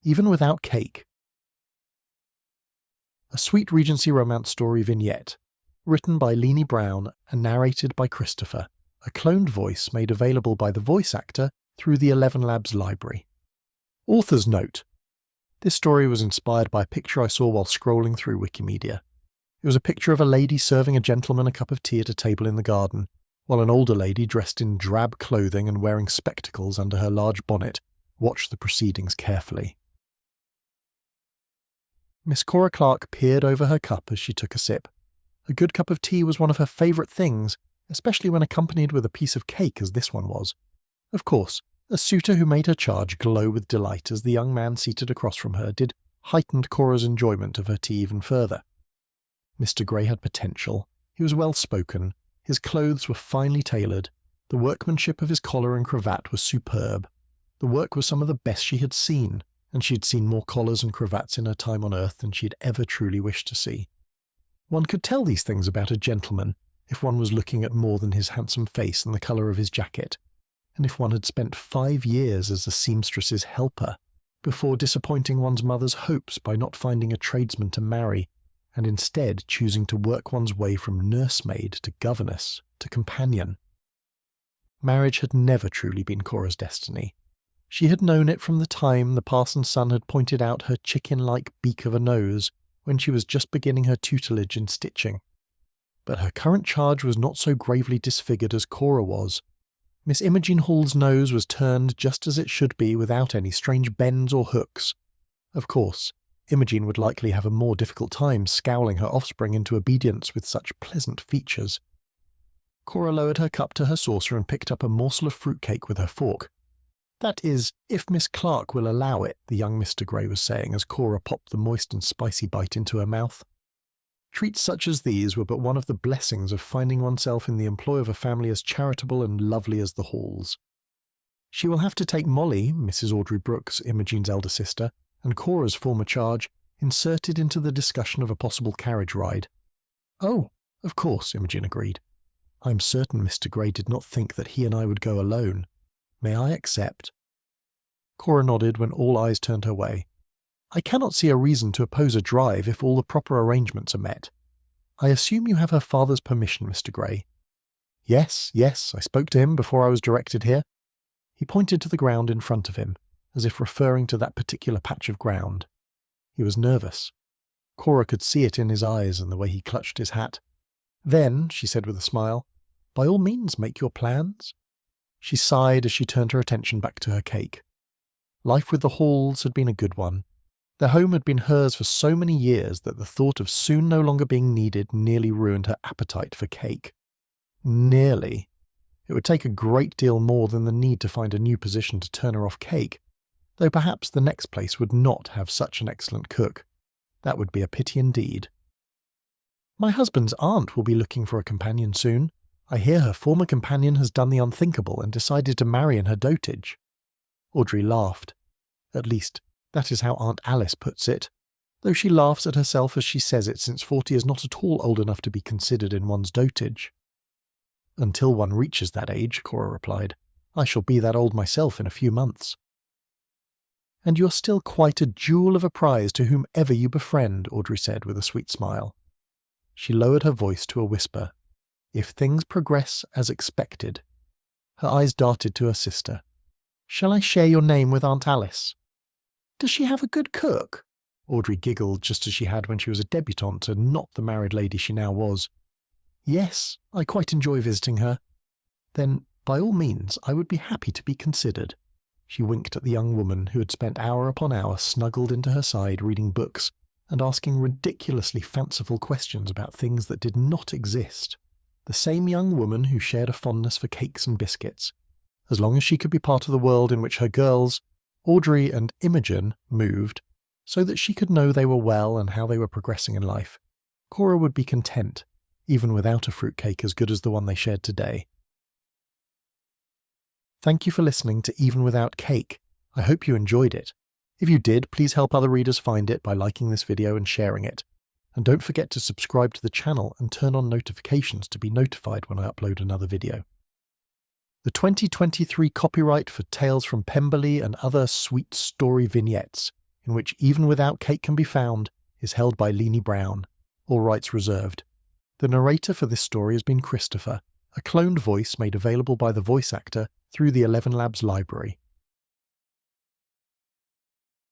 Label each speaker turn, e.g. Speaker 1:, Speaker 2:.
Speaker 1: Even Without Cake. A sweet Regency romance story vignette, written by Leenie Brown and narrated by Christopher, a cloned voice made available by the voice actor through the Elevenlabs library. Author's note. This story was inspired by a picture I saw while scrolling through Wikimedia. It was a picture of a lady serving a gentleman a cup of tea at a table in the garden, while an older lady dressed in drab clothing and wearing spectacles under her large bonnet watched the proceedings carefully. Miss Cora Clarke peered over her cup as she took a sip. A good cup of tea was one of her favourite things, especially when accompanied with a piece of cake as this one was. Of course, a suitor who made her charge glow with delight as the young man seated across from her did heightened Cora's enjoyment of her tea even further. Mr. Grey had potential. He was well-spoken. His clothes were finely tailored. The workmanship of his collar and cravat was superb. The work was some of the best she had seen, and she had seen more collars and cravats in her time on earth than she had ever truly wished to see. One could tell these things about a gentleman if one was looking at more than his handsome face and the colour of his jacket, and if one had spent 5 years as a seamstress's helper before disappointing one's mother's hopes by not finding a tradesman to marry, and instead choosing to work one's way from nursemaid to governess to companion. Marriage had never truly been Cora's destiny. She had known it from the time the parson's son had pointed out her chicken-like beak of a nose when she was just beginning her tutelage in stitching. But her current charge was not so gravely disfigured as Cora was. Miss Imogen Hall's nose was turned just as it should be without any strange bends or hooks. Of course, Imogen would likely have a more difficult time scowling her offspring into obedience with such pleasant features. Cora lowered her cup to her saucer and picked up a morsel of fruitcake with her fork. "That is, if Miss Clarke will allow it," the young Mr. Grey was saying as Cora popped the moist and spicy bite into her mouth. Treats such as these were but one of the blessings of finding oneself in the employ of a family as charitable and lovely as the Halls. She will have to take Molly, Mrs. Audrey Brooks, Imogen's elder sister, and Cora's former charge, inserted into the discussion of a possible carriage ride. "Oh, of course," Imogen agreed. "I am certain Mr. Grey did not think that he and I would go alone. May I accept?" Cora nodded when all eyes turned her way. "I cannot see a reason to oppose a drive if all the proper arrangements are met. I assume you have her father's permission, Mr. Grey?" Yes, I spoke to him before I was directed here." He pointed to the ground in front of him, as if referring to that particular patch of ground. He was nervous. Cora could see it in his eyes and the way he clutched his hat. "Then," she said with a smile, "by all means make your plans." She sighed as she turned her attention back to her cake. Life with the Halls had been a good one. Their home had been hers for so many years that the thought of soon no longer being needed nearly ruined her appetite for cake. Nearly. It would take a great deal more than the need to find a new position to turn her off cake, though perhaps the next place would not have such an excellent cook. That would be a pity indeed. "My husband's aunt will be looking for a companion soon. I hear her former companion has done the unthinkable and decided to marry in her dotage." Audrey laughed. At least, that is how Aunt Alice puts it, though she laughs at herself as she says it, since 40 is not at all old enough to be considered in one's dotage. "Until one reaches that age," Cora replied. "I shall be that old myself in a few months." "And you're still quite a jewel of a prize to whomever you befriend," Audrey said with a sweet smile. She lowered her voice to a whisper. "If things progress as expected." Her eyes darted to her sister. "Shall I share your name with Aunt Alice?" "Does she have a good cook?" Audrey giggled just as she had when she was a debutante and not the married lady she now was. "Yes, I quite enjoy visiting her." "Then, by all means, I would be happy to be considered." She winked at the young woman who had spent hour upon hour snuggled into her side reading books and asking ridiculously fanciful questions about things that did not exist. The same young woman who shared a fondness for cakes and biscuits. As long as she could be part of the world in which her girls, Audrey and Imogen, moved, so that she could know they were well and how they were progressing in life, Cora would be content, even without a fruitcake as good as the one they shared today. Thank you for listening to Even Without Cake. I hope you enjoyed it. If you did, please help other readers find it by liking this video and sharing it. And don't forget to subscribe to the channel and turn on notifications to be notified when I upload another video. The 2023 copyright for Tales from Pemberley and Other Sweet Story Vignettes in which Even Without Cake Can Be Found is held by Leenie Brown. All rights reserved. The narrator for this story has been Christopher, a cloned voice made available by the voice actor through the Elevenlabs library.